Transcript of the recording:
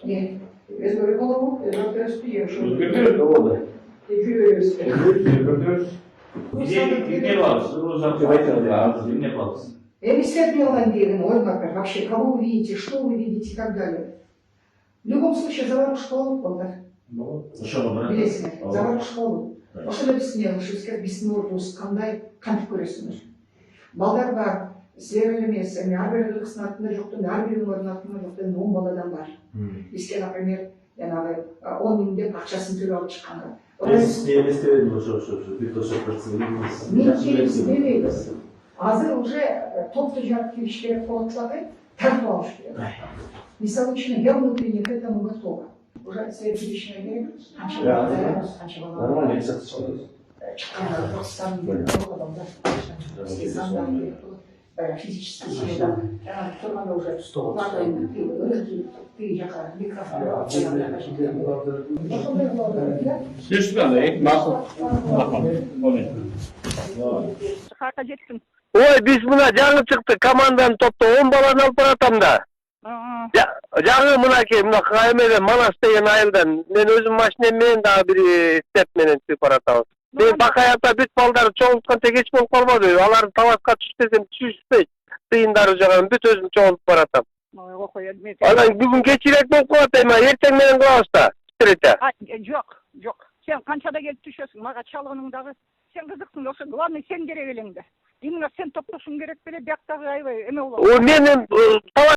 Özgür Kolu, Özgür Öztürk, Özgür oldu. Где баллсы? Где баллсы? Я не стерпела Андреевна, вот как вообще, кого вы видите, что вы видите и так далее. В любом случае, заварушка болды. Білесіңер, заварушка болды. Ошондо биз түсүнөбүз, биздин ордубуз кандай кантип көрөсүңөр. Балдар бар, силер эле эмес, ар бир кыздын артында жоктун, ар биринин артында жоктун 10 баладан бар. Бизге, например, жанагы 10 миң деп акчасын төлөп алып чыкканга. Мен келипсиз демейбиз. Азыр уже топту жарып келиш керек болуп атат, тартып алыш керек. Мисалы үчүн, я внутренне к этому готова. Уже следующий день, Нормально, кстати, физически силе, да, уже ты микрофон. Ой, биз мына жаңы чыкты команданын топто 10 баланы алып баратам да. Жаңы мынакей мына каймеден Манас деген айылдан мен өзүм машинем менен дагы бир степ менен чыгып баратабыз. Мен Бакаевда бүт балдары чоңулткан тегеч болуп калбады. Аларды талашка түш десем түшүшпөйт. Тыйындары жаган бүт өзүм чоңулуп баратам. Анан бүгүн кечирээк болуп калат эми, эртең менен кылабыз да. Встреча. Жок. Сен канчада келип түшөсүң? Мага чалгының дагы сен кызыктың, ошо главный сен керек элеңде. Именно сен топтошуң керек беле, бияктагы аябай эме болот. Менин